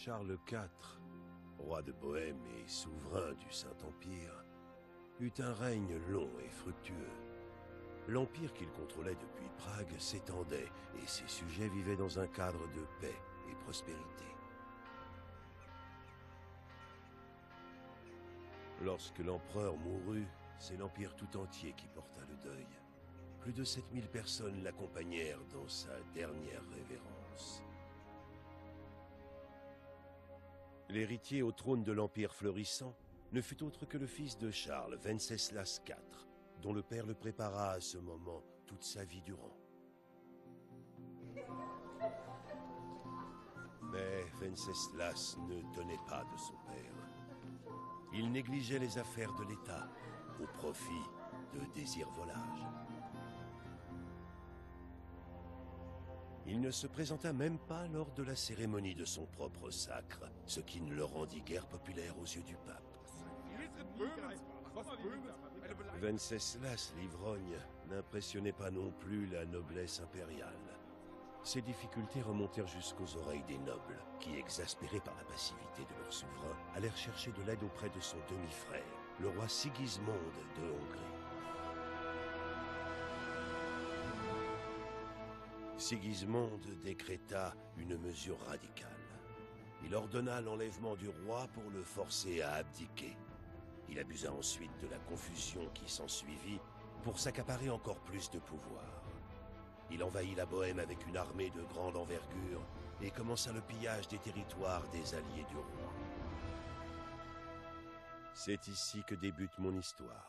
Charles IV, roi de Bohême et souverain du Saint-Empire, eut un règne long et fructueux. L'empire qu'il contrôlait depuis Prague s'étendait et ses sujets vivaient dans un cadre de paix et prospérité. Lorsque l'empereur mourut, c'est l'empire tout entier qui porta le deuil. Plus de 7000 personnes l'accompagnèrent dans sa dernière révérence. L'héritier au trône de l'Empire florissant ne fut autre que le fils de Charles, Venceslas IV, dont le père le prépara à ce moment toute sa vie durant. Mais Venceslas ne tenait pas de son père. Il négligeait les affaires de l'État au profit de désirs volages. Il ne se présenta même pas lors de la cérémonie de son propre sacre, ce qui ne le rendit guère populaire aux yeux du pape. Venceslas l'ivrogne n'impressionnait pas non plus la noblesse impériale. Ses difficultés remontèrent jusqu'aux oreilles des nobles, qui, exaspérés par la passivité de leur souverain, allèrent chercher de l'aide auprès de son demi-frère, le roi Sigismond de Hongrie. Sigismond décréta une mesure radicale. Il ordonna l'enlèvement du roi pour le forcer à abdiquer. Il abusa ensuite de la confusion qui s'ensuivit pour s'accaparer encore plus de pouvoir. Il envahit la Bohême avec une armée de grande envergure et commença le pillage des territoires des alliés du roi. C'est ici que débute mon histoire.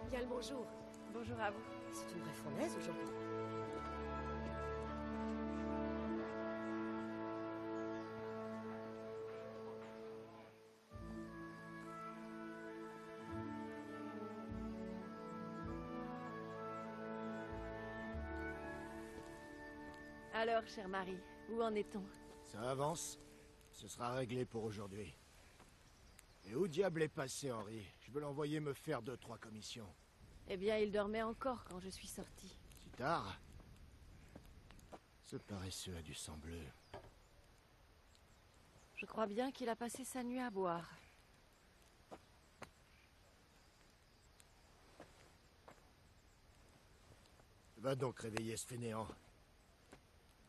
Bien le bonjour. Bonjour à vous. C'est une vraie fournaise aujourd'hui. Alors, chère Marie, où en est-on? Ça avance. Ce sera réglé pour aujourd'hui. Et où diable est passé, Henri? Je veux l'envoyer me faire 2-3 commissions. Eh bien, il dormait encore quand je suis sortie. Si tard? Ce paresseux a du sang bleu. Je crois bien qu'il a passé sa nuit à boire. Va donc réveiller ce fainéant.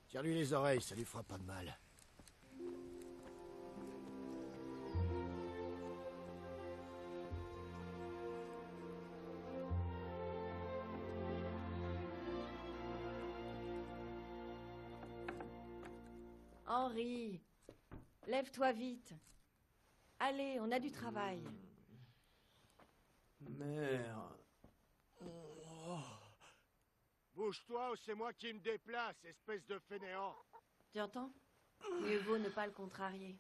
Tire-lui les oreilles, ça lui fera pas de mal. Henri, lève-toi vite. Allez, on a du travail. Merde. Bouge-toi ou c'est moi qui me déplace, espèce de fainéant. Tu entends? Mieux vaut ne pas le contrarier.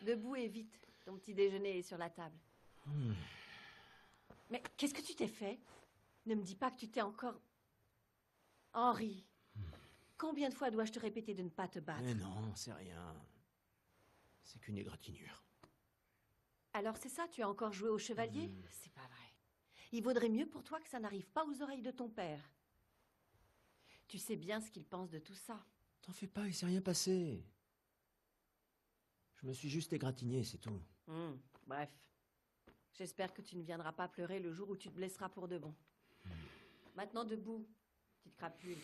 Debout et vite. Ton petit déjeuner est sur la table. Mais qu'est-ce que tu t'es fait? Ne me dis pas que tu t'es encore... Henri, combien de fois dois-je te répéter de ne pas te battre? Mais non, c'est rien. C'est qu'une égratignure. Alors c'est ça, tu as encore joué au chevalier? C'est pas vrai. Il vaudrait mieux pour toi que ça n'arrive pas aux oreilles de ton père. Tu sais bien ce qu'il pense de tout ça. T'en fais pas, il s'est rien passé. Je me suis juste égratigné, c'est tout. Bref. J'espère que tu ne viendras pas pleurer le jour où tu te blesseras pour de bon. Maintenant debout, petite crapule.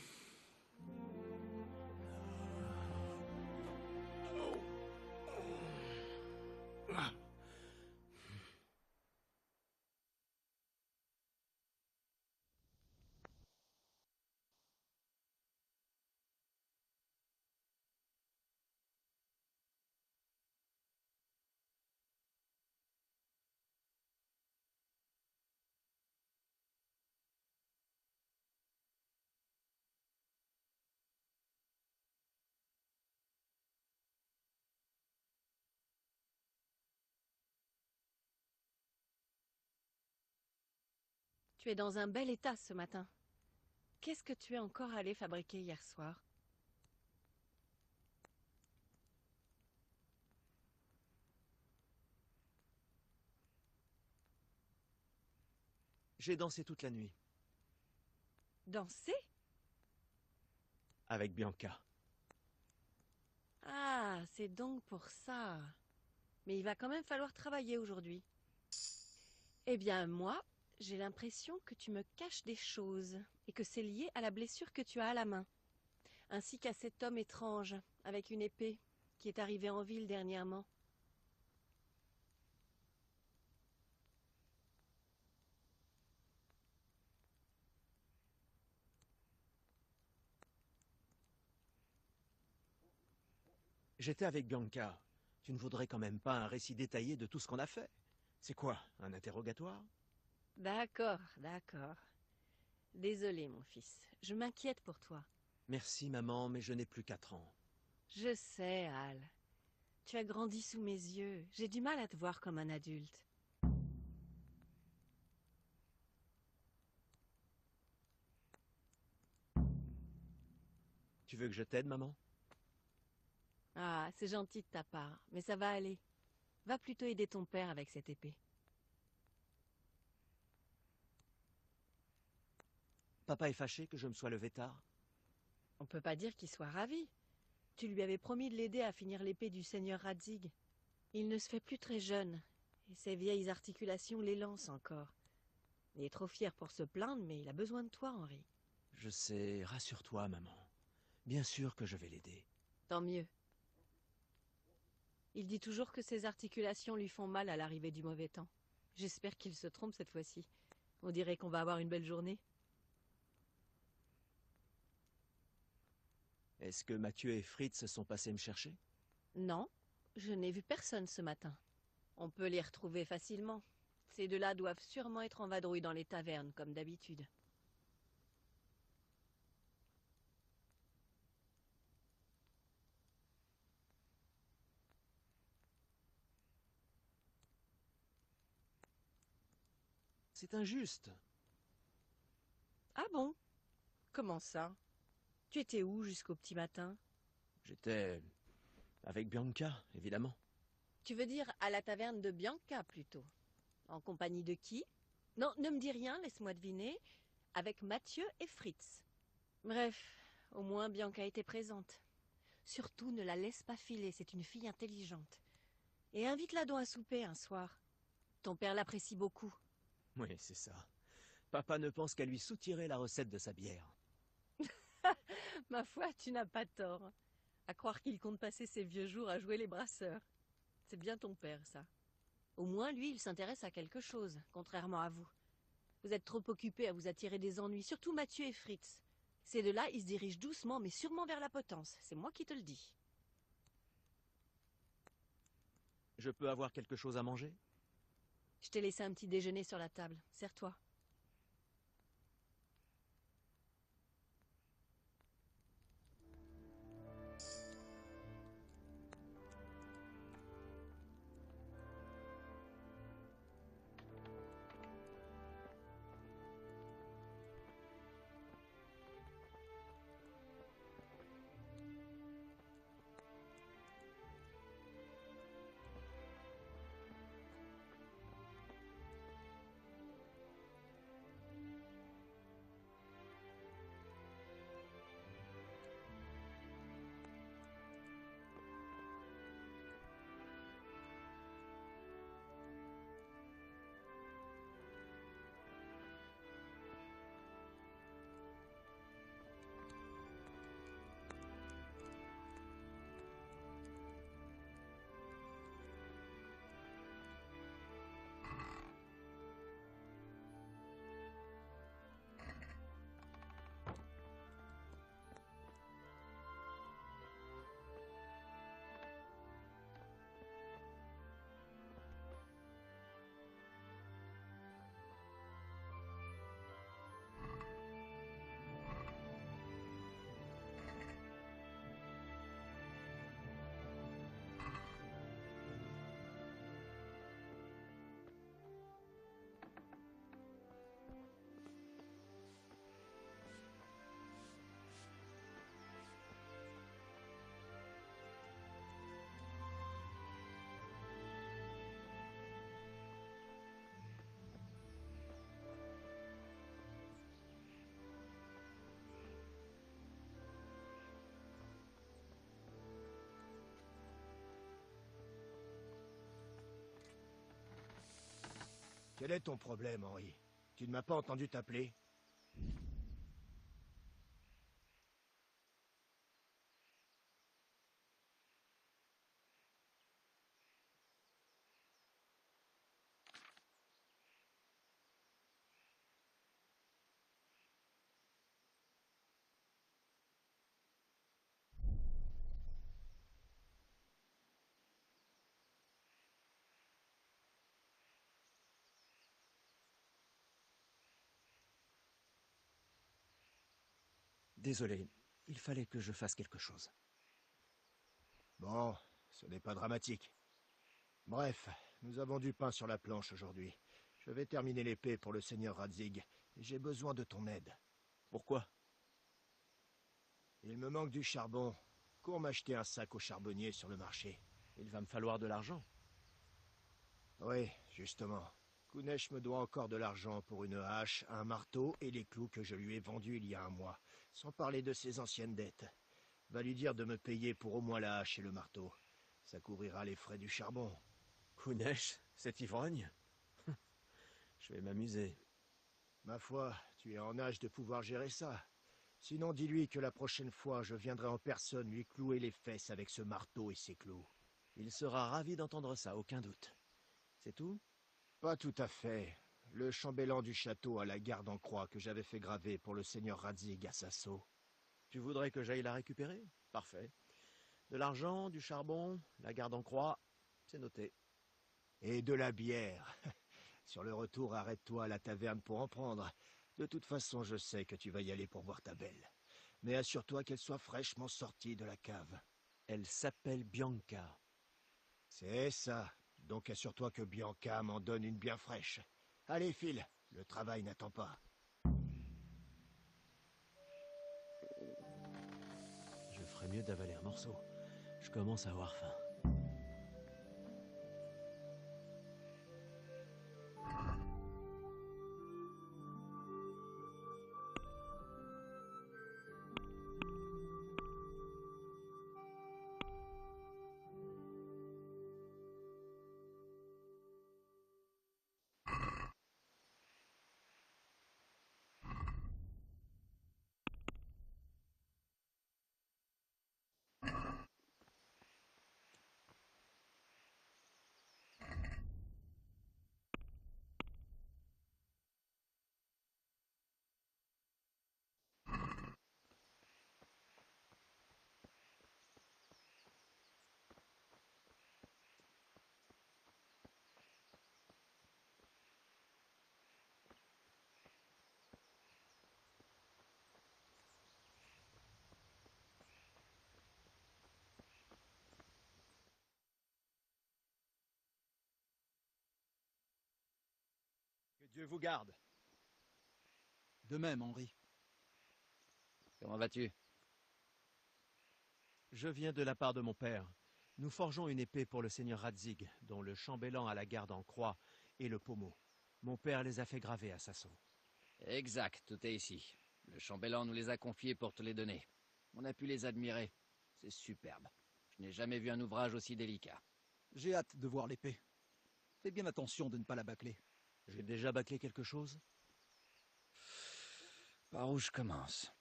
Tu es dans un bel état ce matin. Qu'est-ce que tu es encore allé fabriquer hier soir? J'ai dansé toute la nuit. Danser? Avec Bianca. Ah, c'est donc pour ça. Mais il va quand même falloir travailler aujourd'hui. Eh bien, moi, j'ai l'impression que tu me caches des choses et que c'est lié à la blessure que tu as à la main, ainsi qu'à cet homme étrange avec une épée qui est arrivé en ville dernièrement. J'étais avec Bianca. Tu ne voudrais quand même pas un récit détaillé de tout ce qu'on a fait? C'est quoi, un interrogatoire? D'accord, d'accord. Désolé, mon fils. Je m'inquiète pour toi. Merci, maman, mais je n'ai plus 4 ans. Je sais, Al. Tu as grandi sous mes yeux. J'ai du mal à te voir comme un adulte. Tu veux que je t'aide, maman? Ah, c'est gentil de ta part, mais ça va aller. Va plutôt aider ton père avec cette épée. Papa est fâché que je me sois levé tard? On peut pas dire qu'il soit ravi. Tu lui avais promis de l'aider à finir l'épée du seigneur Radzig. Il ne se fait plus très jeune, et ses vieilles articulations l'élancent encore. Il est trop fier pour se plaindre, mais il a besoin de toi, Henri. Je sais, rassure-toi, maman. Bien sûr que je vais l'aider. Tant mieux. Il dit toujours que ses articulations lui font mal à l'arrivée du mauvais temps. J'espère qu'il se trompe cette fois-ci. On dirait qu'on va avoir une belle journée. Est-ce que Mathieu et Fritz sont passés me chercher? Non, je n'ai vu personne ce matin. On peut les retrouver facilement. Ces deux-là doivent sûrement être en vadrouille dans les tavernes, comme d'habitude. C'est injuste. Ah bon? Comment ça? Tu étais où jusqu'au petit matin? J'étais avec Bianca, évidemment. Tu veux dire à la taverne de Bianca, plutôt. En compagnie de qui? Non, ne me dis rien, laisse-moi deviner. Avec Mathieu et Fritz. Bref, au moins Bianca était présente. Surtout, ne la laisse pas filer, c'est une fille intelligente. Et invite-la donc à souper un soir. Ton père l'apprécie beaucoup. Oui, c'est ça. Papa ne pense qu'à lui soutirer la recette de sa bière. Ma foi, tu n'as pas tort. À croire qu'il compte passer ses vieux jours à jouer les brasseurs. C'est bien ton père, ça. Au moins, lui, il s'intéresse à quelque chose, contrairement à vous. Vous êtes trop occupés à vous attirer des ennuis, surtout Mathieu et Fritz. Ces deux-là, ils se dirigent doucement, mais sûrement vers la potence. C'est moi qui te le dis. Je peux avoir quelque chose à manger? Je t'ai laissé un petit déjeuner sur la table. Sers-toi. Quel est ton problème, Henri? Tu ne m'as pas entendu t'appeler? Désolé, il fallait que je fasse quelque chose. Bon, ce n'est pas dramatique. Bref, nous avons du pain sur la planche aujourd'hui. Je vais terminer l'épée pour le seigneur Radzig, et j'ai besoin de ton aide. Pourquoi? Il me manque du charbon. Cours m'acheter un sac au charbonnier sur le marché. Il va me falloir de l'argent. Oui, justement. Kunesh me doit encore de l'argent pour une hache, un marteau et les clous que je lui ai vendus il y a un mois, sans parler de ses anciennes dettes. Va lui dire de me payer pour au moins la hache et le marteau. Ça couvrira les frais du charbon. Kunesh, cet ivrogne? Je vais m'amuser. Ma foi, tu es en âge de pouvoir gérer ça. Sinon, dis-lui que la prochaine fois, je viendrai en personne lui clouer les fesses avec ce marteau et ses clous. Il sera ravi d'entendre ça, aucun doute. C'est tout? Pas tout à fait. Le chambellan du château a la garde en croix que j'avais fait graver pour le seigneur Radzig à Sasso. Tu voudrais que j'aille la récupérer? Parfait. De l'argent, du charbon, la garde en croix, c'est noté. Et de la bière. Sur le retour, arrête-toi à la taverne pour en prendre. De toute façon, je sais que tu vas y aller pour voir ta belle. Mais assure-toi qu'elle soit fraîchement sortie de la cave. Elle s'appelle Bianca. C'est ça. Donc assure-toi que Bianca m'en donne une bien fraîche. Allez, file. Le travail n'attend pas. Je ferais mieux d'avaler un morceau. Je commence à avoir faim. Dieu vous garde. De même, Henri. Comment vas-tu? Je viens de la part de mon père. Nous forgeons une épée pour le seigneur Radzig, dont le chambellan a la garde en croix et le pommeau. Mon père les a fait graver à Sasson. Exact, tout est ici. Le chambellan nous les a confiés pour te les donner. On a pu les admirer. C'est superbe. Je n'ai jamais vu un ouvrage aussi délicat. J'ai hâte de voir l'épée. Fais bien attention de ne pas la bâcler. J'ai déjà bâclé quelque chose? Par où je commence?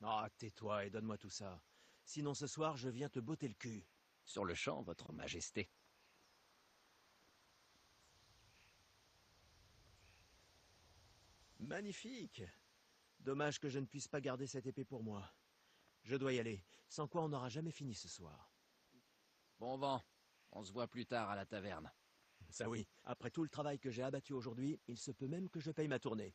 Ah, tais-toi et donne-moi tout ça. Sinon ce soir, je viens te botter le cul. Sur le champ, votre majesté. Magnifique! Dommage que je ne puisse pas garder cette épée pour moi. Je dois y aller, sans quoi on n'aura jamais fini ce soir. Bon vent. On se voit plus tard à la taverne. Ça oui, après tout le travail que j'ai abattu aujourd'hui, il se peut même que je paye ma tournée.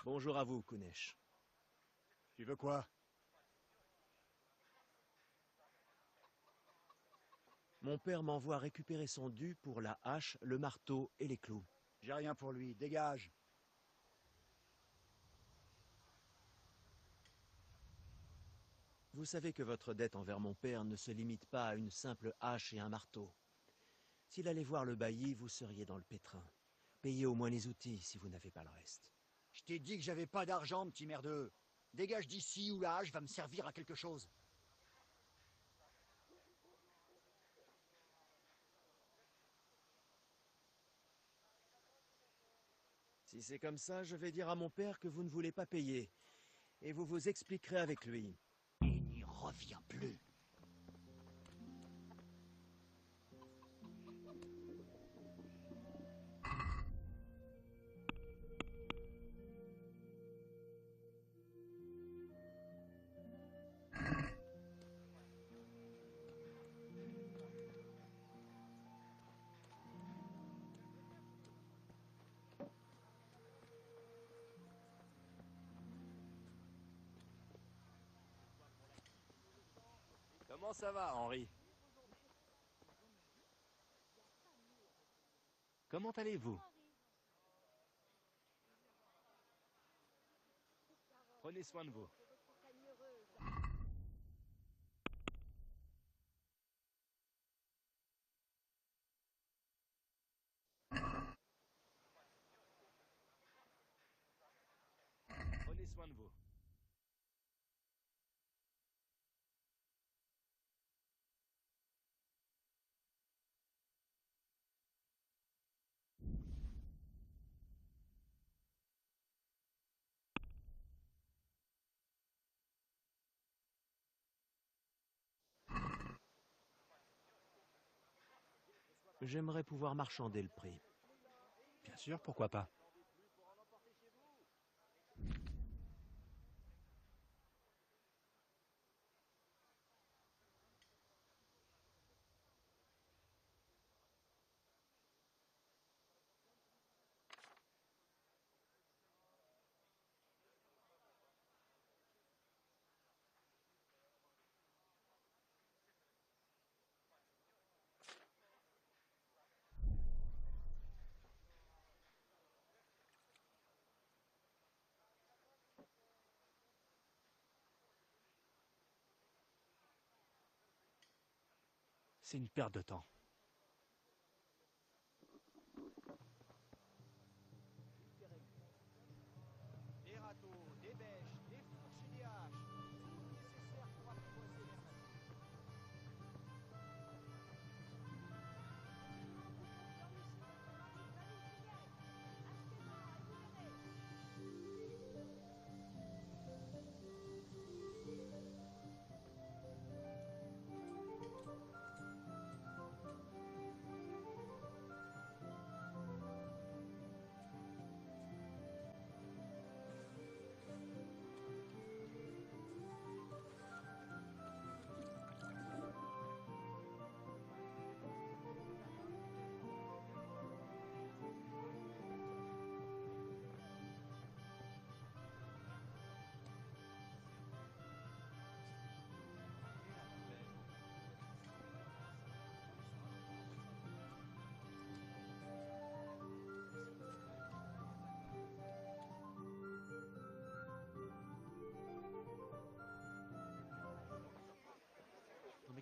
Bonjour à vous, Kunesh. Tu veux quoi? Mon père m'envoie récupérer son dû pour la hache, le marteau et les clous. J'ai rien pour lui, dégage. Vous savez que votre dette envers mon père ne se limite pas à une simple hache et un marteau. S'il allait voir le bailli, vous seriez dans le pétrin. Payez au moins les outils si vous n'avez pas le reste. Je t'ai dit que j'avais pas d'argent, petit merdeux. Dégage d'ici ou la hache va me servir à quelque chose. Si c'est comme ça, je vais dire à mon père que vous ne voulez pas payer. Et vous vous expliquerez avec lui. Et n'y reviens plus. Comment ça va, Henri? Comment allez-vous? Prenez soin de vous. Prenez soin de vous. J'aimerais pouvoir marchander le prix. Bien sûr, pourquoi pas. C'est une perte de temps.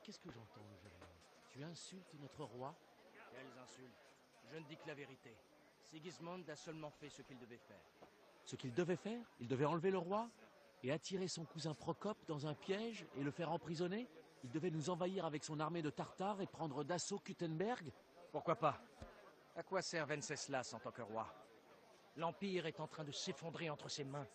Qu'est-ce que j'entends, Germain? Tu insultes notre roi? Quelles insultes? Je ne dis que la vérité. Sigismund a seulement fait ce qu'il devait faire. Ce qu'il devait faire? Il devait enlever le roi et attirer son cousin Procope dans un piège et le faire emprisonner? Il devait nous envahir avec son armée de Tartares et prendre d'assaut Kuttenberg? Pourquoi pas? À quoi sert Venceslas en tant que roi? L'Empire est en train de s'effondrer entre ses mains.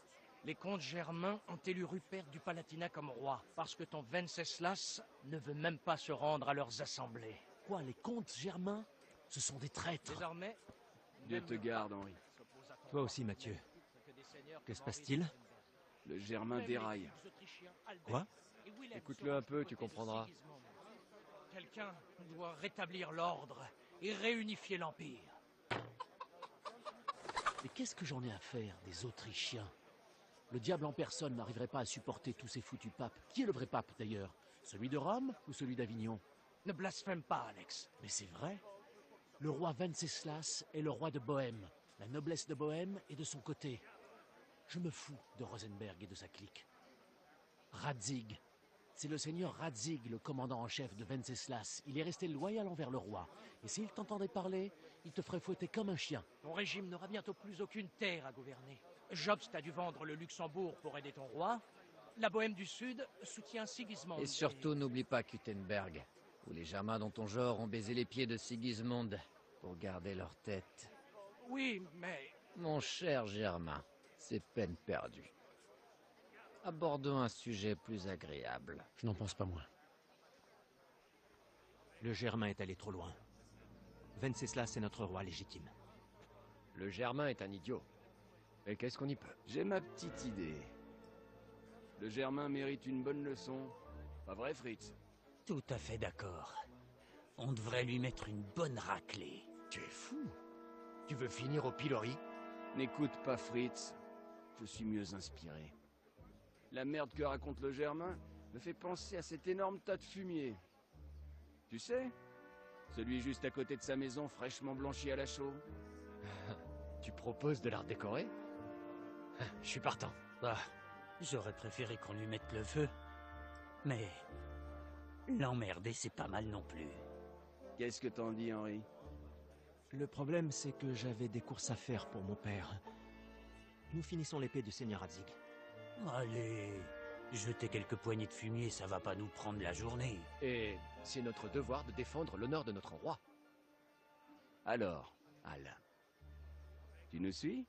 Les comtes germains ont élu Rupert du Palatinat comme roi, parce que ton Venceslas ne veut même pas se rendre à leurs assemblées. Quoi, les comtes germains? Ce sont des traîtres. Désormais, Dieu te garde, Henri. Toi aussi, Mathieu. Que se passe-t-il? Le Germain déraille. Quoi? Écoute-le un peu, tu comprendras. Quelqu'un doit rétablir l'ordre et réunifier l'Empire. Mais qu'est-ce que j'en ai à faire des Autrichiens? Le diable en personne n'arriverait pas à supporter tous ces foutus papes. Qui est le vrai pape, d'ailleurs? Celui de Rome ou celui d'Avignon? Ne blasphème pas, Alex. Mais c'est vrai. Le roi Venceslas est le roi de Bohême. La noblesse de Bohême est de son côté. Je me fous de Rosenberg et de sa clique. Radzig. C'est le seigneur Radzig, le commandant en chef de Venceslas. Il est resté loyal envers le roi. Et s'il t'entendait parler, il te ferait fouetter comme un chien. Ton régime n'aura bientôt plus aucune terre à gouverner. Jobst a dû vendre le Luxembourg pour aider ton roi. La Bohême du Sud soutient Sigismund. Et surtout, n'oublie pas Kuttenberg, où les Germains dans ton genre ont baisé les pieds de Sigismund pour garder leur tête. Oui, mais... Mon cher Germain, c'est peine perdue. Abordons un sujet plus agréable. Je n'en pense pas moins. Le Germain est allé trop loin. Venceslas est notre roi légitime. Le Germain est un idiot. Et qu'est-ce qu'on y peut? J'ai ma petite idée. Le Germain mérite une bonne leçon. Pas vrai, Fritz? Tout à fait d'accord. On devrait lui mettre une bonne raclée. Tu es fou. Tu veux finir au pilori? N'écoute pas Fritz. Je suis mieux inspiré. La merde que raconte le Germain me fait penser à cet énorme tas de fumier. Tu sais? Celui juste à côté de sa maison fraîchement blanchi à la chaux. Tu proposes de la redécorer? Je suis partant. Bah, j'aurais préféré qu'on lui mette le feu. Mais... l'emmerder, c'est pas mal non plus. Qu'est-ce que t'en dis, Henri? Le problème, c'est que j'avais des courses à faire pour mon père. Nous finissons l'épée du seigneur Radzig. Allez, jeter quelques poignées de fumier, ça va pas nous prendre la journée. Et c'est notre devoir de défendre l'honneur de notre roi. Alors, Al, tu nous suis?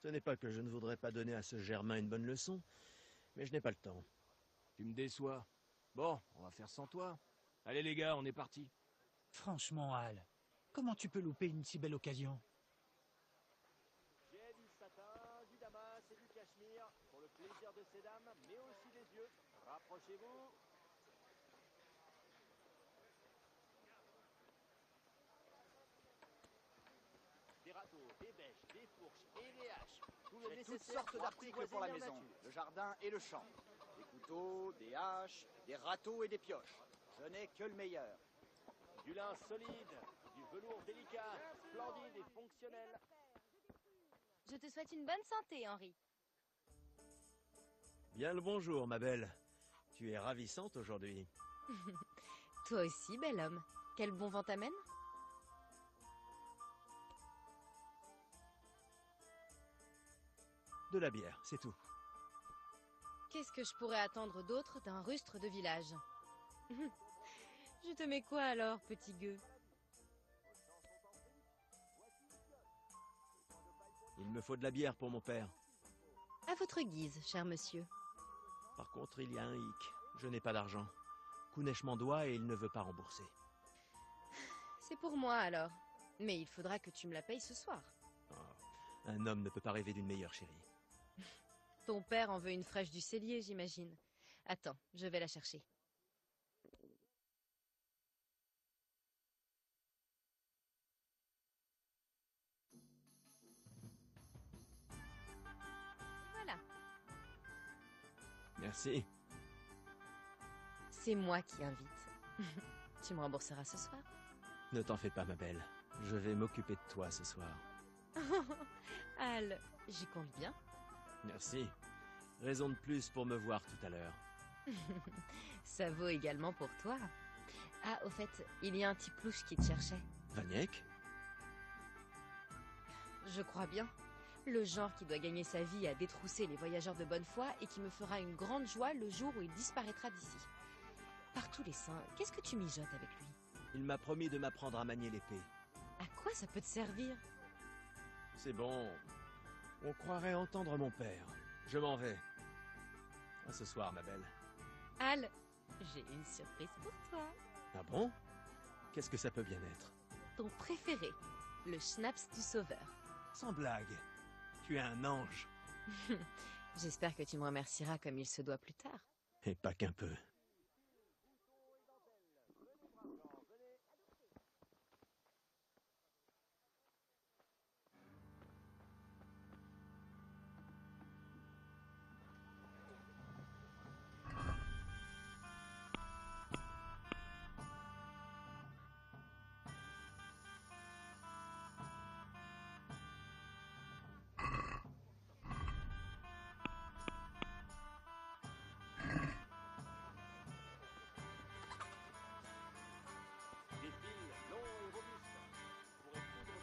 Ce n'est pas que je ne voudrais pas donner à ce Germain une bonne leçon, mais je n'ai pas le temps. Tu me déçois. Bon, on va faire sans toi. Allez les gars, on est partis. Franchement, Al, comment tu peux louper une si belle occasion? J'ai du satin, du damas et du cachemire, pour le plaisir de ces dames, mais aussi des yeux. Rapprochez-vous. Des râteaux, des bêches, des fourches et des haches. Tout le J'ai toutes nécessaire sortes pour d'articles pour la apprivoiser leur maison, nature. le jardin et le champ. Des couteaux, des haches, des râteaux et des pioches. Je n'ai que le meilleur. Du lin solide, du velours délicat, splendide et fonctionnel. Je te souhaite une bonne santé, Henri. Bien le bonjour, ma belle. Tu es ravissante aujourd'hui. Toi aussi, bel homme. Quel bon vent t'amène? De la bière, c'est tout. Qu'est-ce que je pourrais attendre d'autre d'un rustre de village? Je te mets quoi alors, petit gueux? Il me faut de la bière pour mon père. À votre guise, cher monsieur. Par contre, il y a un hic. Je n'ai pas d'argent. Kounesh m'en doit et il ne veut pas rembourser. C'est pour moi alors. Mais il faudra que tu me la payes ce soir. Oh, un homme ne peut pas rêver d'une meilleure chérie. Ton père en veut une fraîche du cellier, j'imagine. Attends, je vais la chercher. Voilà. Merci. C'est moi qui invite. Tu me rembourseras ce soir? Ne t'en fais pas, ma belle. Je vais m'occuper de toi ce soir. Al, j'y compte bien. Merci. Raison de plus pour me voir tout à l'heure. Ça vaut également pour toi. Ah, au fait, il y a un petit plouche qui te cherchait. Vaniek? Je crois bien. Le genre qui doit gagner sa vie à détrousser les voyageurs de bonne foi et qui me fera une grande joie le jour où il disparaîtra d'ici. Par tous les saints, qu'est-ce que tu mijotes avec lui? Il m'a promis de m'apprendre à manier l'épée. À quoi ça peut te servir? C'est bon. On croirait entendre mon père. Je m'en vais. À ce soir, ma belle. Al, j'ai une surprise pour toi. Ah bon? Qu'est-ce que ça peut bien être? Ton préféré, le schnapps du sauveur. Sans blague. Tu es un ange. J'espère que tu me remercieras comme il se doit plus tard. Et pas qu'un peu.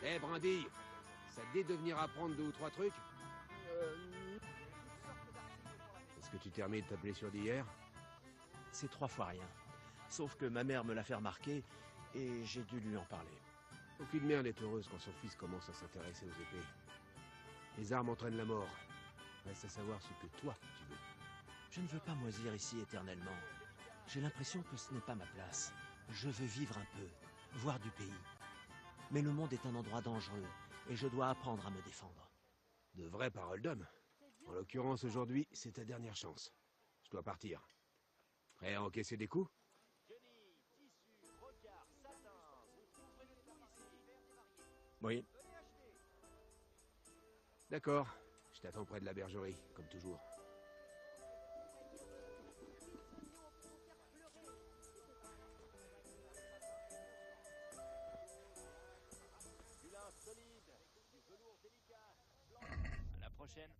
Eh, Brindille, ça te dit de venir apprendre 2 ou 3 trucs? Est-ce que tu termines ta blessure d'hier? C'est 3 fois rien. Sauf que ma mère me l'a fait remarquer et j'ai dû lui en parler. Aucune mère n'est heureuse quand son fils commence à s'intéresser aux épées. Les armes entraînent la mort. Reste à savoir ce que toi, tu veux. Je ne veux pas moisir ici éternellement. J'ai l'impression que ce n'est pas ma place. Je veux vivre un peu, voir du pays. Mais le monde est un endroit dangereux, et je dois apprendre à me défendre. De vraies paroles d'homme. En l'occurrence, aujourd'hui, c'est ta dernière chance. Je dois partir. Prêt à encaisser des coups? Oui. D'accord. Je t'attends près de la bergerie, comme toujours. À la prochaine.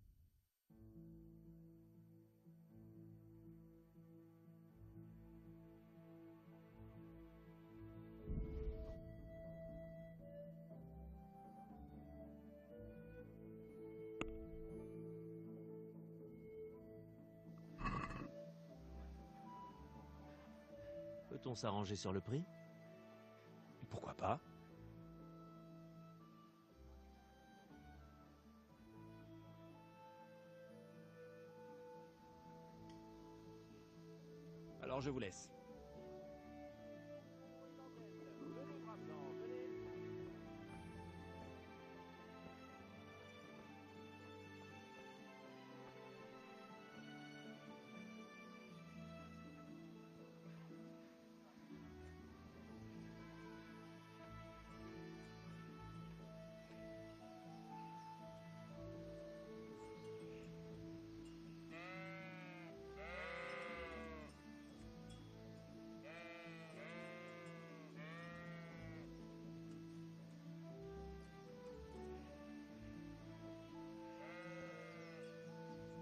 Peut-on s'arranger sur le prix? Pourquoi pas? Alors je vous laisse.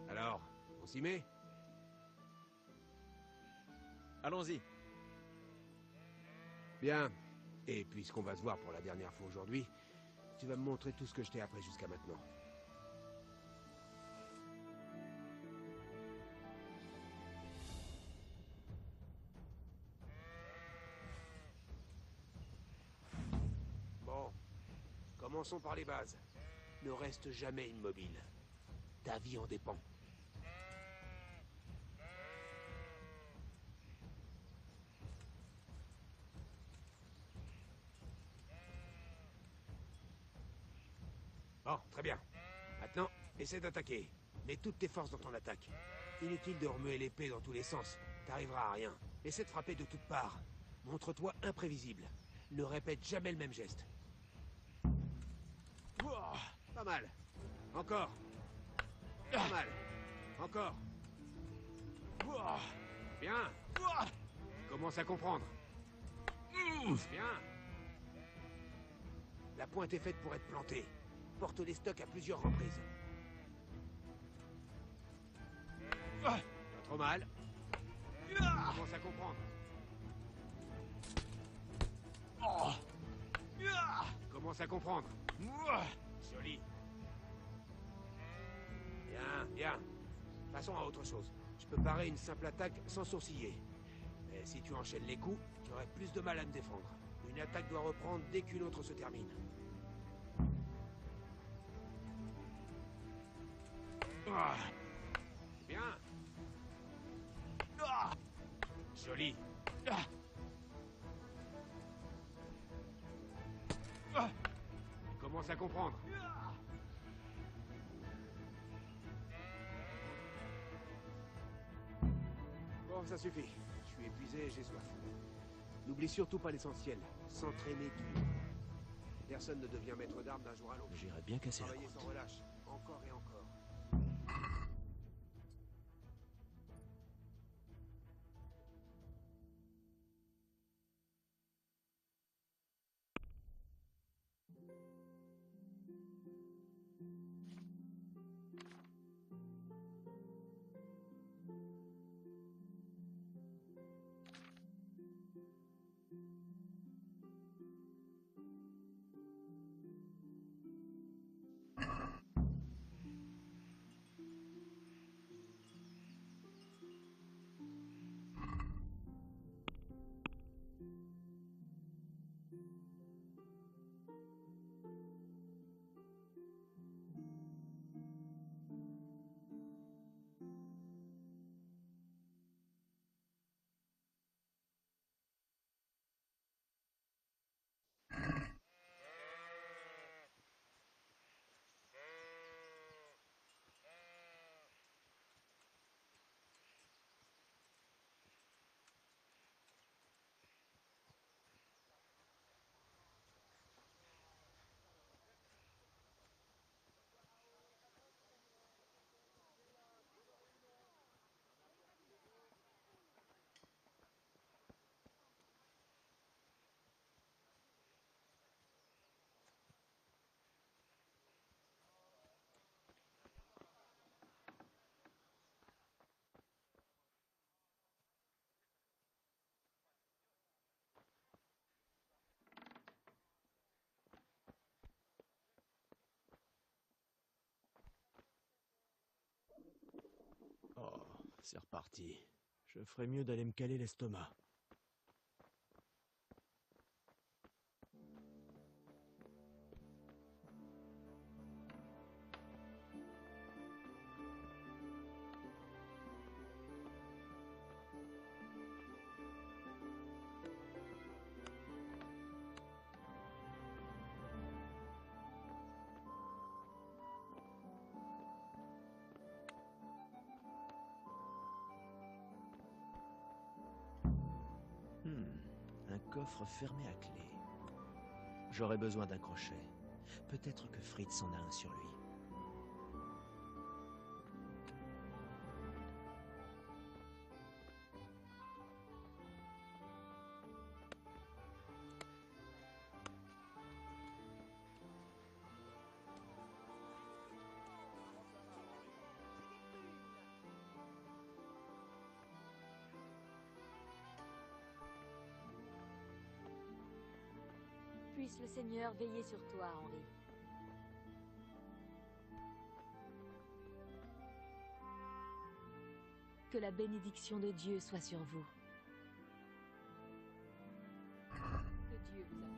Alors, on s'y met? Allons-y. Bien. Et puisqu'on va se voir pour la dernière fois aujourd'hui, tu vas me montrer tout ce que je t'ai appris jusqu'à maintenant. Bon. Commençons par les bases. Ne reste jamais immobile. Ta vie en dépend. Bon, très bien. Maintenant, essaie d'attaquer. Mets toutes tes forces dans ton attaque. Inutile de remuer l'épée dans tous les sens. T'arriveras à rien. Essaie de frapper de toutes parts. Montre-toi imprévisible. Ne répète jamais le même geste. Ouah, pas mal. Encore. Pas mal. Encore. Ouah, bien. Commence à comprendre. Bien. La pointe est faite pour être plantée. Porte les stocks à plusieurs reprises. Pas trop mal. Commence à comprendre. Commence à comprendre. Joli. Bien, bien. Passons à autre chose. Je peux parer une simple attaque sans sourciller. Mais si tu enchaînes les coups, tu aurais plus de mal à me défendre. Une attaque doit reprendre dès qu'une autre se termine. Bien. Joli. Commence à comprendre. Bon, ça suffit. Je suis épuisé et j'ai soif. N'oublie surtout pas l'essentiel. S'entraîner dur. Personne ne devient maître d'armes d'un jour à l'autre. J'irai bien casser la Travailler croûte. sans relâche. Encore et encore. Oh, c'est reparti. Je ferais mieux d'aller me caler l'estomac. Un coffre fermé à clé. J'aurais besoin d'un crochet. Peut-être que Fritz en a un sur lui. Puisse le Seigneur veiller sur toi, Henri. Que la bénédiction de Dieu soit sur vous. Que Dieu vous accompagne.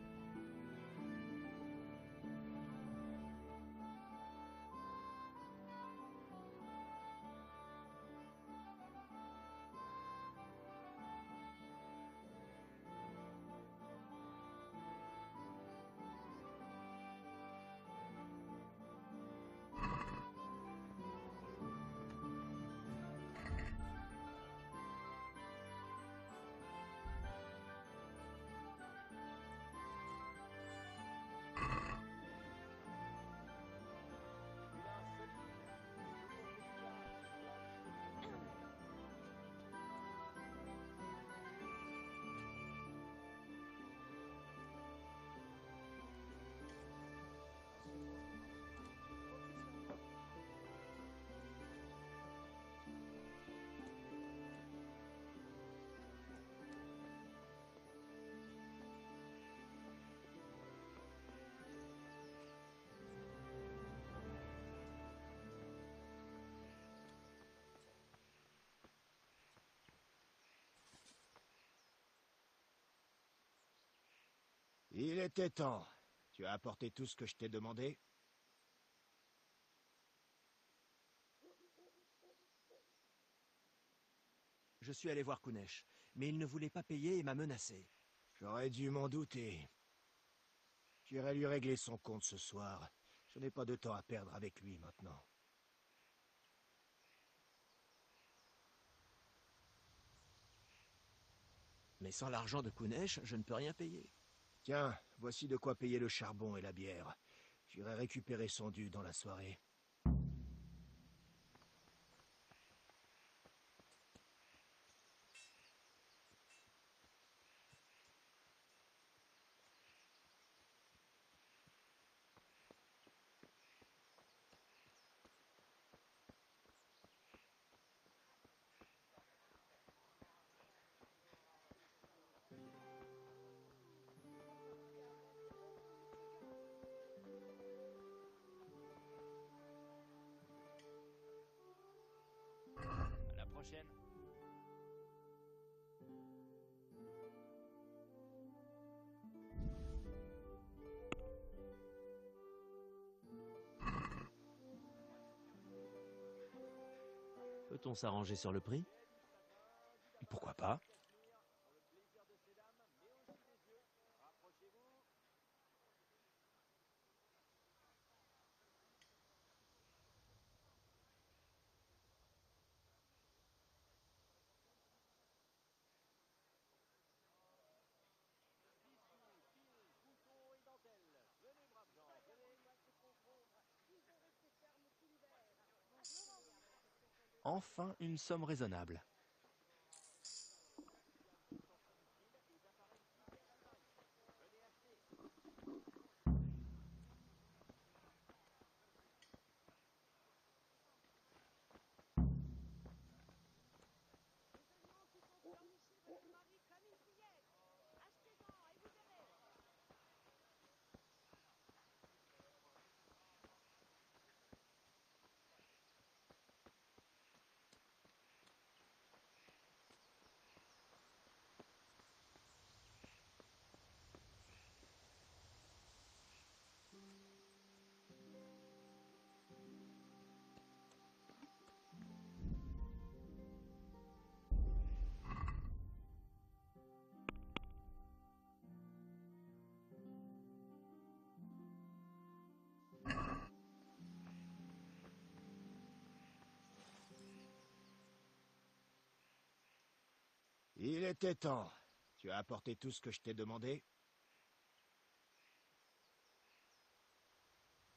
Il était temps. Tu as apporté tout ce que je t'ai demandé? Je suis allé voir Kunesh, mais il ne voulait pas payer et m'a menacé. J'aurais dû m'en douter. J'irai lui régler son compte ce soir. Je n'ai pas de temps à perdre avec lui maintenant. Mais sans l'argent de Kunesh, je ne peux rien payer. Tiens, voici de quoi payer le charbon et la bière. J'irai récupérer son dû dans la soirée. À la prochaine. Peut-on s'arranger sur le prix? Pourquoi pas? Enfin une somme raisonnable. Il était temps. Tu as apporté tout ce que je t'ai demandé?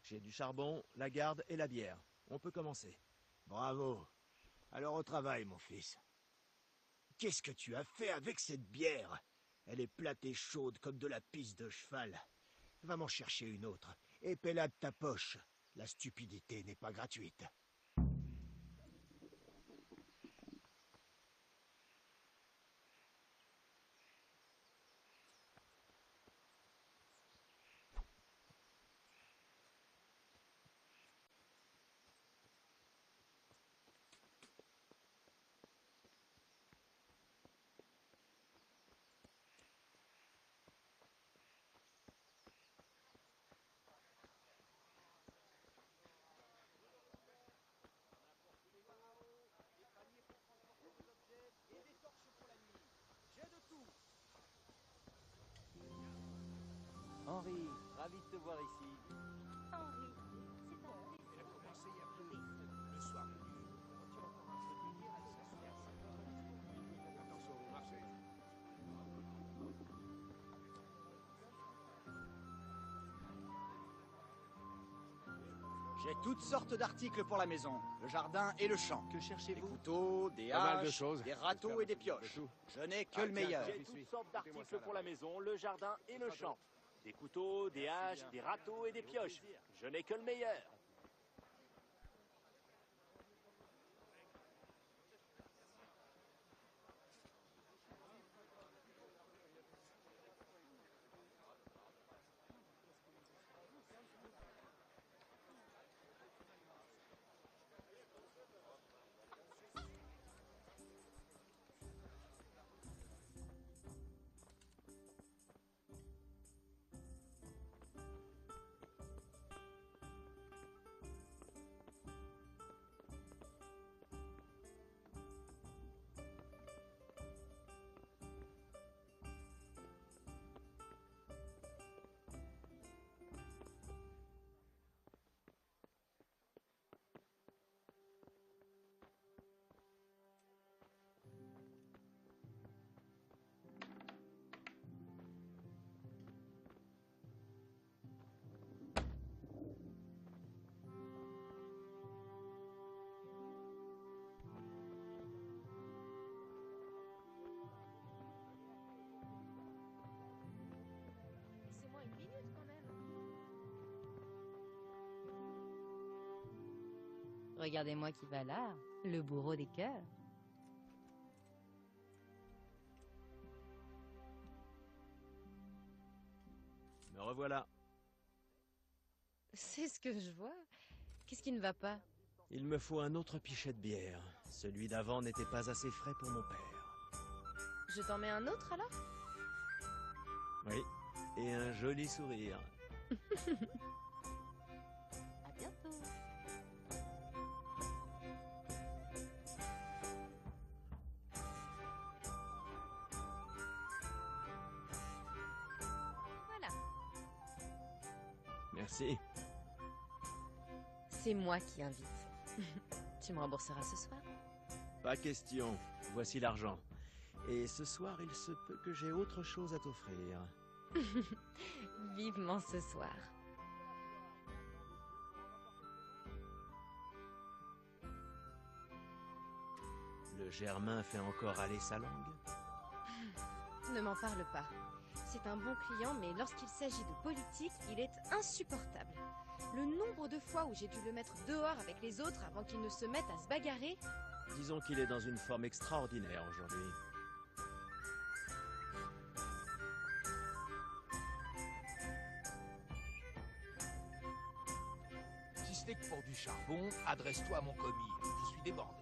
J'ai du charbon, la garde et la bière. On peut commencer. Bravo. Alors au travail, mon fils. Qu'est-ce que tu as fait avec cette bière? Elle est plate et chaude comme de la pisse de cheval. Va m'en chercher une autre, et paie-la de ta poche. La stupidité n'est pas gratuite. Henri, ravi de te voir ici. Henri, c'est un plaisir. Elle a commencé il y a peu. Le soir venu, quand tu as encore un peu de délire, elle s'assoit. Attention, vous marchez. J'ai toutes sortes d'articles pour la maison, le jardin et le champ. Que cherchez-vous? Des couteaux, des Pas mal de haches, choses. des râteaux et des pioches. Je n'ai que le meilleur. J'ai toutes sortes d'articles pour la maison, le jardin et le champ. Des couteaux, des haches, des râteaux et des pioches. Je n'ai que le meilleur. Regardez-moi qui va là, le bourreau des cœurs. Me revoilà. C'est ce que je vois. Qu'est-ce qui ne va pas? Il me faut un autre pichet de bière. Celui d'avant n'était pas assez frais pour mon père. Je t'en mets un autre alors? Oui, et un joli sourire. À bientôt. Voilà. Merci. C'est moi qui invite. Tu me rembourseras ce soir? Pas question. Voici l'argent. Et ce soir, il se peut que j'ai autre chose à t'offrir. Vivement ce soir. Le Germain fait encore aller sa langue? Ne m'en parle pas. C'est un bon client, mais lorsqu'il s'agit de politique, il est insupportable. Le nombre de fois où j'ai dû le mettre dehors avec les autres avant qu'il ne se mette à se bagarrer... Disons qu'il est dans une forme extraordinaire aujourd'hui. Si ce n'est que pour du charbon, adresse-toi à mon commis. Je suis débordé.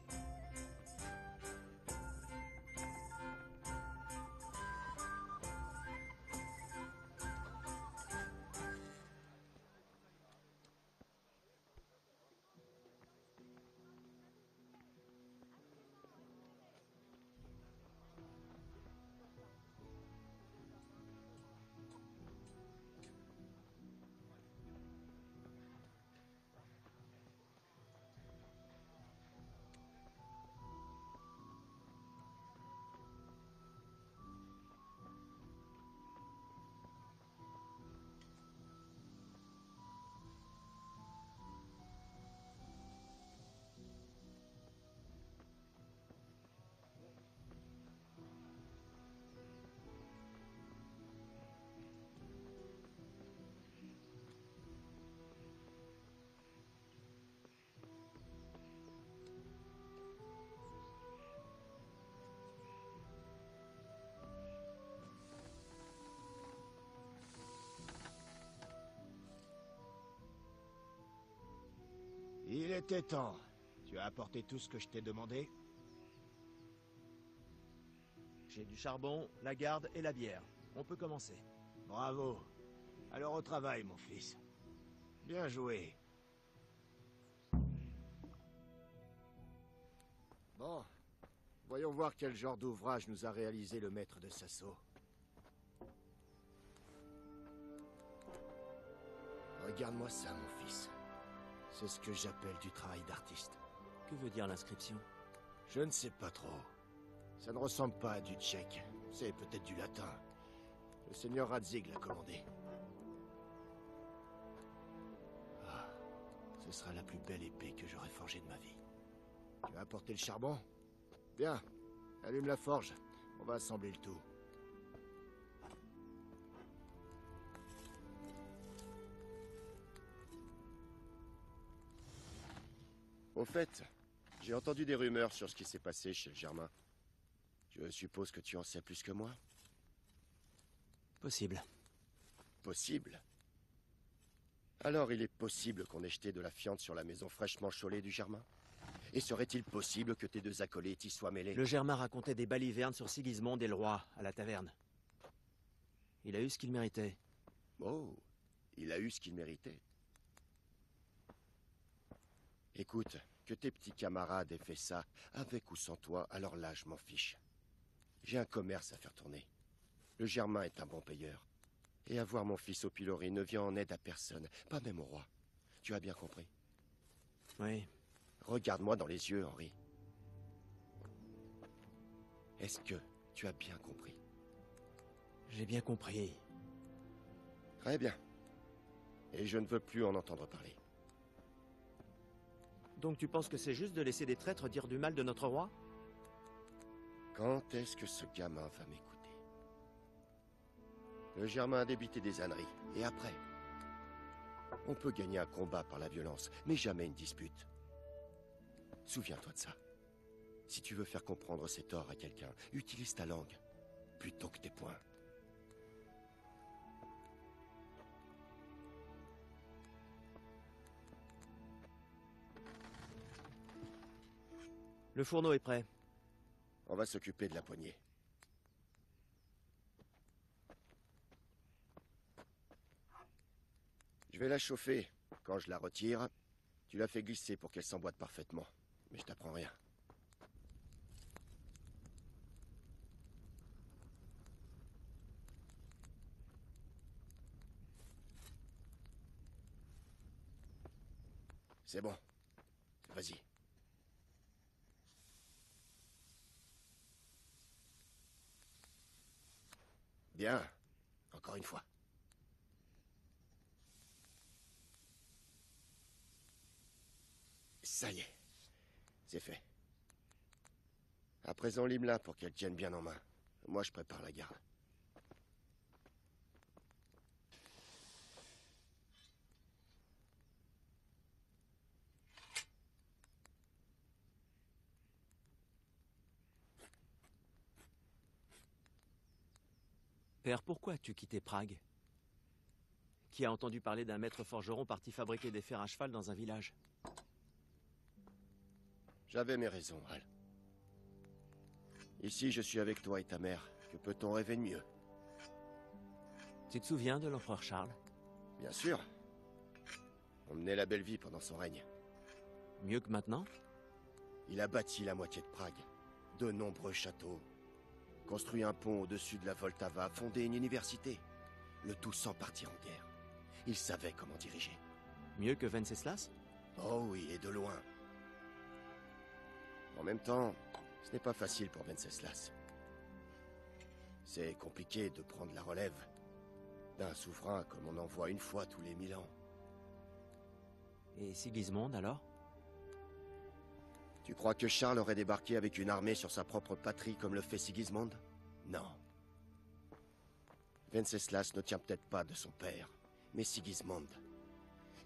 Il était temps. Tu as apporté tout ce que je t'ai demandé? J'ai du charbon, la garde et la bière. On peut commencer. Bravo. Alors au travail, mon fils. Bien joué. Bon. Voyons voir quel genre d'ouvrage nous a réalisé le maître de Sasso. Regarde-moi ça, mon fils. C'est ce que j'appelle du travail d'artiste. Que veut dire l'inscription? Je ne sais pas trop. Ça ne ressemble pas à du tchèque. C'est peut-être du latin. Le seigneur Radzig l'a commandé. Ah, ce sera la plus belle épée que j'aurai forgée de ma vie. Tu as apporté le charbon? Bien. Allume la forge. On va assembler le tout. Au fait, j'ai entendu des rumeurs sur ce qui s'est passé chez le Germain. Je suppose que tu en sais plus que moi? Possible. Possible? Alors il est possible qu'on ait jeté de la fiente sur la maison fraîchement chaulée du Germain? Et serait-il possible que tes deux acolytes y soient mêlés? Le Germain racontait des balivernes sur Sigismond et le roi, à la taverne. Il a eu ce qu'il méritait. Oh, il a eu ce qu'il méritait. Écoute, que tes petits camarades aient fait ça, avec ou sans toi, alors là, je m'en fiche. J'ai un commerce à faire tourner. Le Germain est un bon payeur. Et avoir mon fils au pilori ne vient en aide à personne, pas même au roi. Tu as bien compris? Oui. Regarde-moi dans les yeux, Henri. Est-ce que tu as bien compris? J'ai bien compris. Très bien. Et je ne veux plus en entendre parler. Donc tu penses que c'est juste de laisser des traîtres dire du mal de notre roi? Quand est-ce que ce gamin va m'écouter? Le Germain a débité des âneries. Et après? On peut gagner un combat par la violence, mais jamais une dispute. Souviens-toi de ça. Si tu veux faire comprendre ses torts à quelqu'un, utilise ta langue, plutôt que tes poings. Le fourneau est prêt. On va s'occuper de la poignée. Je vais la chauffer. Quand je la retire, tu la fais glisser pour qu'elle s'emboîte parfaitement. Mais je t'apprends rien. C'est bon. Vas-y. Bien. Encore une fois. Ça y est. C'est fait. À présent, lime-la pour qu'elle tienne bien en main. Moi, je prépare la garde. Père, pourquoi as-tu quitté Prague? Qui a entendu parler d'un maître forgeron parti fabriquer des fers à cheval dans un village? J'avais mes raisons, Hal. Ici, je suis avec toi et ta mère. Que peut-on rêver de mieux? Tu te souviens de l'empereur Charles? Bien sûr. On menait la belle vie pendant son règne. Mieux que maintenant? Il a bâti la moitié de Prague. De nombreux châteaux. Construit un pont au-dessus de la Vltava, fondé une université. Le tout sans partir en guerre. Il savait comment diriger. Mieux que Venceslas? Oh oui, et de loin. En même temps, ce n'est pas facile pour Venceslas. C'est compliqué de prendre la relève d'un souverain comme on en voit une fois tous les 1000 ans. Et Sigismond, alors? Tu crois que Charles aurait débarqué avec une armée sur sa propre patrie comme le fait Sigismond? Non. Venceslas ne tient peut-être pas de son père, mais Sigismond,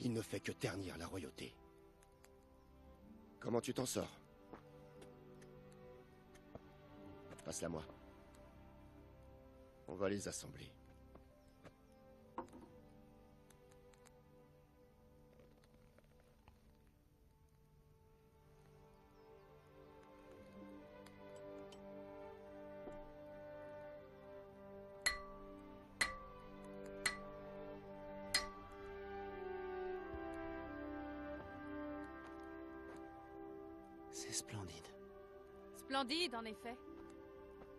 il ne fait que ternir la royauté. Comment tu t'en sors? Passe-la moi. On va les assembler. C'est splendide. Splendide, en effet.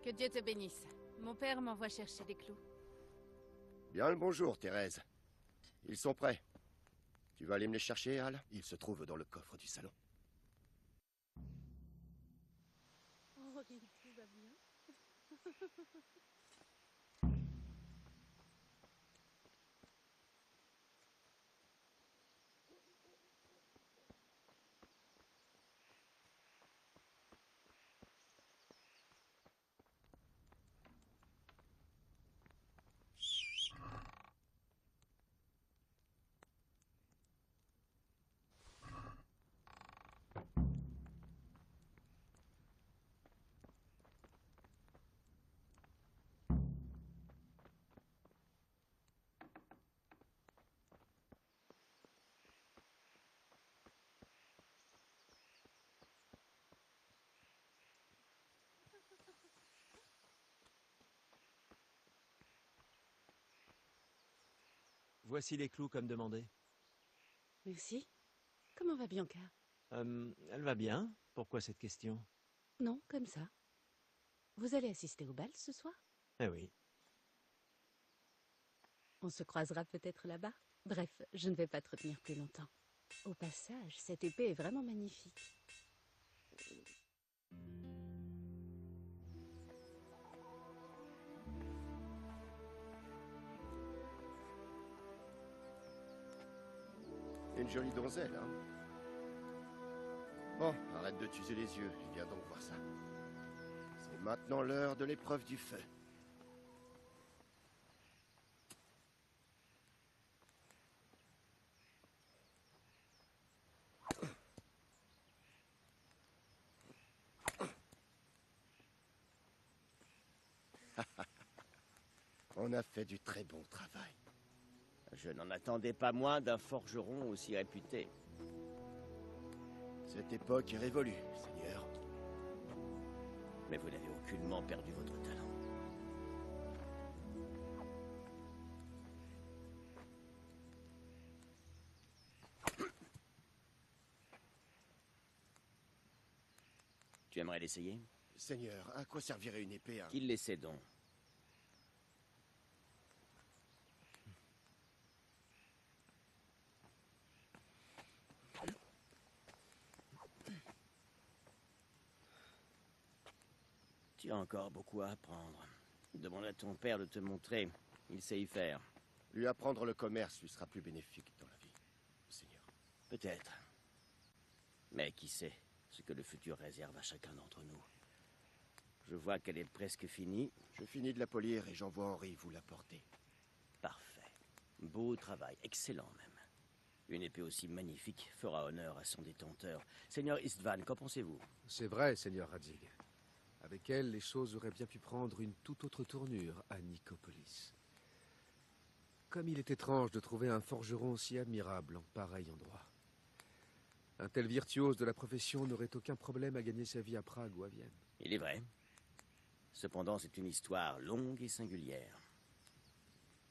Que Dieu te bénisse. Mon père m'envoie chercher des clous. Bien le bonjour, Thérèse. Ils sont prêts. Tu vas aller me les chercher, Hal? Ils se trouvent dans le coffre du salon. Oh, tout va bien. Voici les clous comme demandé. Merci. Comment va Bianca? Elle va bien. Pourquoi cette question? Non, comme ça. Vous allez assister au bal ce soir? Eh oui. On se croisera peut-être là-bas. Bref, je ne vais pas te retenir plus longtemps. Au passage, cette épée est vraiment magnifique. Une jolie donzelle, hein? Bon, arrête de t'user les yeux et viens donc voir ça. C'est maintenant l'heure de l'épreuve du feu. On a fait du très bon travail. Je n'en attendais pas moins d'un forgeron aussi réputé. Cette époque est révolue, Seigneur. Mais vous n'avez aucunement perdu votre talent. Tu aimerais l'essayer? Seigneur, à quoi servirait une épée à... Qu'il l'essaie donc. Tu as encore beaucoup à apprendre. Demande à ton père de te montrer. Il sait y faire. Lui apprendre le commerce lui sera plus bénéfique dans la vie, Seigneur. Peut-être. Mais qui sait ce que le futur réserve à chacun d'entre nous. Je vois qu'elle est presque finie. Je finis de la polir et j'envoie Henri vous l'apporter. Parfait. Beau travail, excellent même. Une épée aussi magnifique fera honneur à son détenteur. Seigneur Istvan, qu'en pensez-vous? C'est vrai, Seigneur Radzig. Avec elle, les choses auraient bien pu prendre une toute autre tournure à Nicopolis. Comme il est étrange de trouver un forgeron aussi admirable en pareil endroit. Un tel virtuose de la profession n'aurait aucun problème à gagner sa vie à Prague ou à Vienne. Il est vrai. Cependant, c'est une histoire longue et singulière.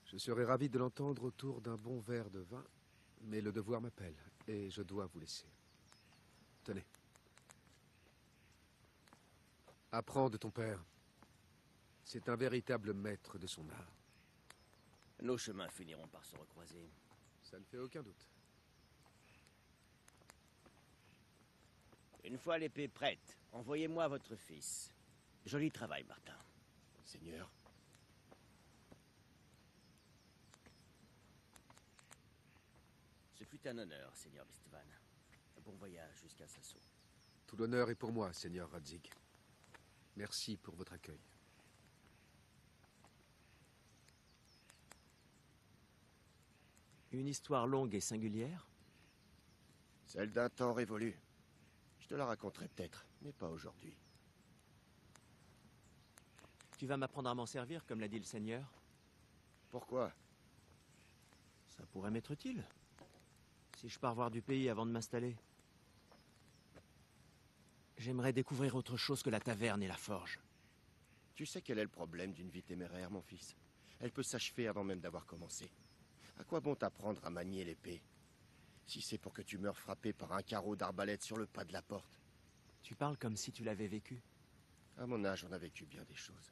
Je serais ravi de l'entendre autour d'un bon verre de vin, mais le devoir m'appelle, et je dois vous laisser. Tenez. Apprends de ton père. C'est un véritable maître de son art. Nos chemins finiront par se recroiser. Ça ne fait aucun doute. Une fois l'épée prête, envoyez-moi votre fils. Joli travail, Martin. Seigneur. Ce fut un honneur, Seigneur Istvan. Bon voyage jusqu'à Sasso. Tout l'honneur est pour moi, Seigneur Radzig. Merci pour votre accueil. Une histoire longue et singulière? Celle d'un temps révolu. Je te la raconterai peut-être, mais pas aujourd'hui. Tu vas m'apprendre à m'en servir, comme l'a dit le Seigneur? Pourquoi? Ça pourrait m'être utile. Si je pars voir du pays avant de m'installer. J'aimerais découvrir autre chose que la taverne et la forge. Tu sais quel est le problème d'une vie téméraire, mon fils? Elle peut s'achever avant même d'avoir commencé. À quoi bon t'apprendre à manier l'épée? Si c'est pour que tu meurs frappé par un carreau d'arbalète sur le pas de la porte. Tu parles comme si tu l'avais vécu. À mon âge, on a vécu bien des choses.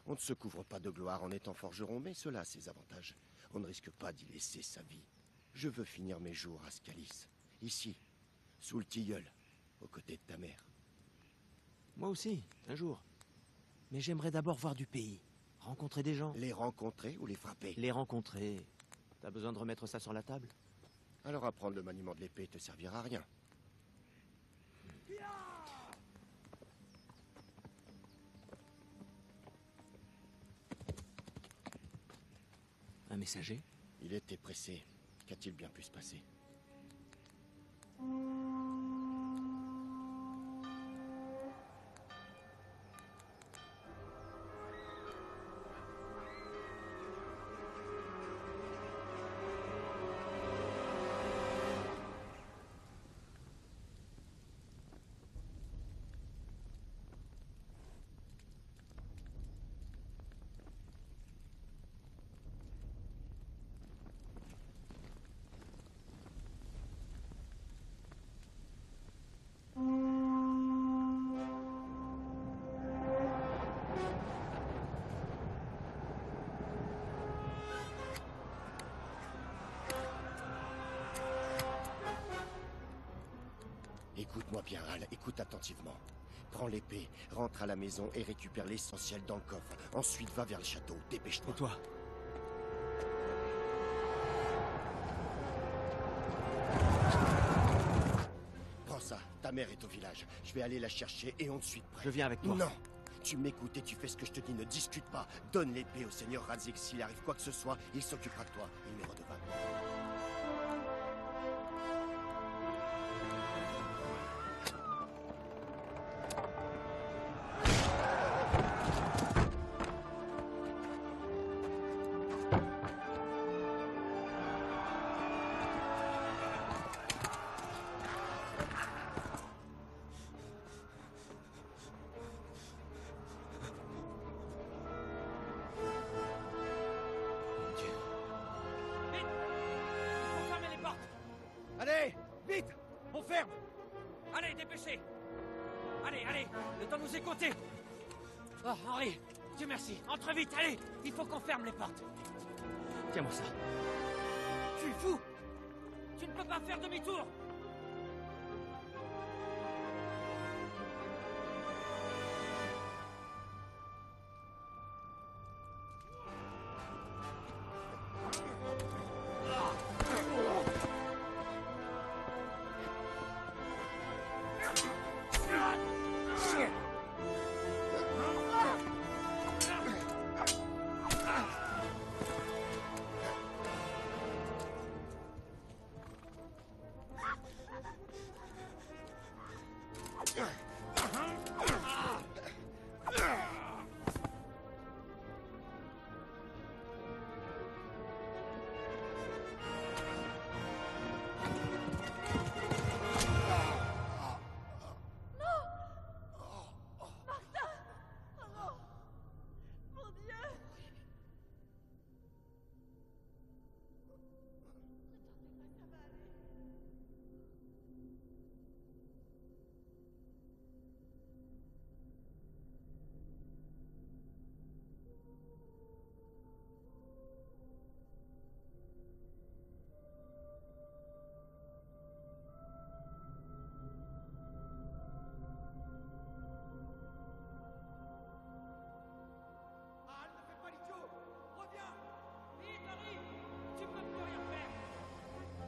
On ne se couvre pas de gloire en étant forgeron, mais cela a ses avantages. On ne risque pas d'y laisser sa vie. Je veux finir mes jours à Scalis, ici, sous le tilleul, aux côtés de ta mère. Moi aussi, un jour. Mais j'aimerais d'abord voir du pays, rencontrer des gens. Les rencontrer ou les frapper? Les rencontrer. T'as besoin de remettre ça sur la table? Alors apprendre le maniement de l'épée te servira à rien. Un messager? Il était pressé. Qu'a-t-il bien pu se passer? Écoute-moi bien, Hal, écoute attentivement. Prends l'épée, rentre à la maison et récupère l'essentiel dans le coffre. Ensuite, va vers le château, dépêche-toi. Et toi? Prends ça, ta mère est au village. Je vais aller la chercher et on te suit de près. Je viens avec toi. Non, tu m'écoutes et tu fais ce que je te dis, ne discute pas. Donne l'épée au seigneur Radzig, s'il arrive quoi que ce soit, il s'occupera de toi. Il m'est redevable. ferme! Allez, dépêchez! Allez, allez, le temps nous est compté! Oh, Henri, Dieu merci, entre vite, allez! Il faut qu'on ferme les portes! Tiens-moi ça. Tu es fou! Tu ne peux pas faire demi-tour!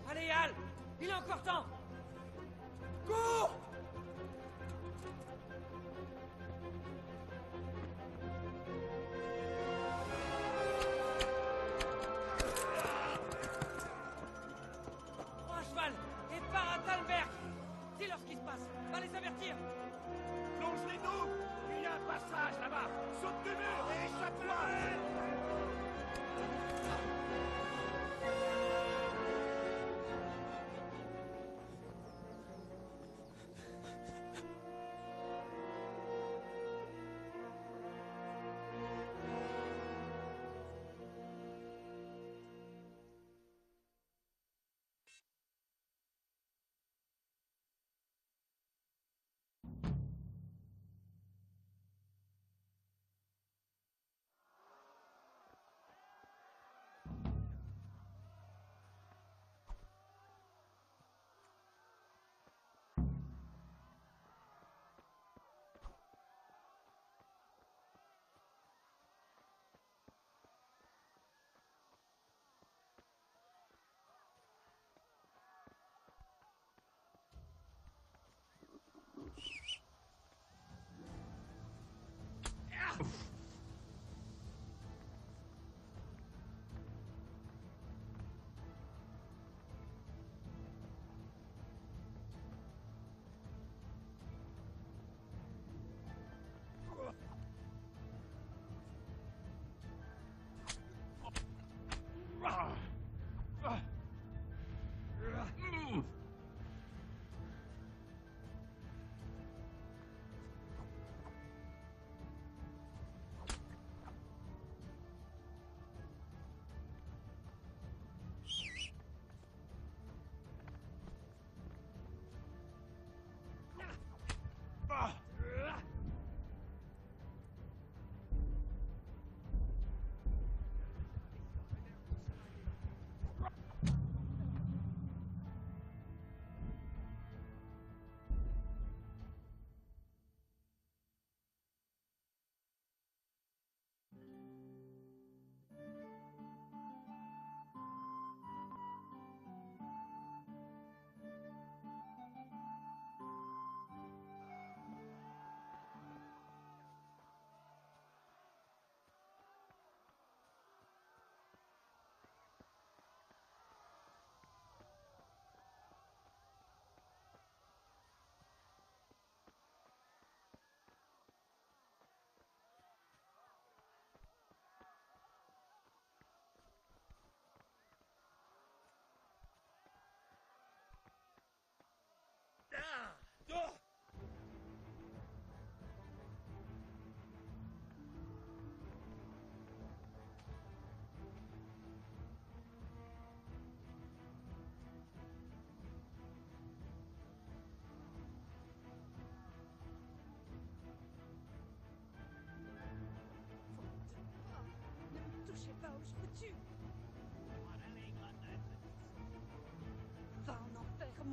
Allez, Al! Il est encore temps! Cours! Prends un cheval et pars à Talberg! Dis-leur ce qui se passe! Va les avertir! Longe les nous! Il y a un passage là-bas! Saute du mur et échappe-toi!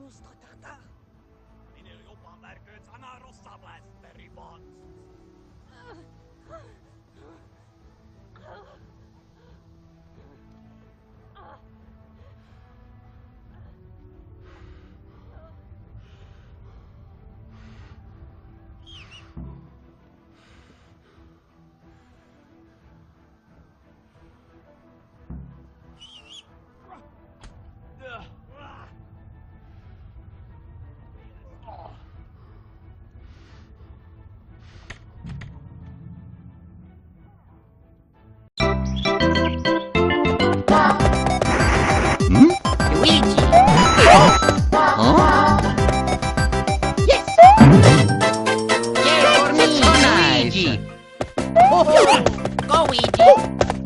monstre tartare. Luigi! Yes! Yeah, for me! Luigi! Go, Luigi!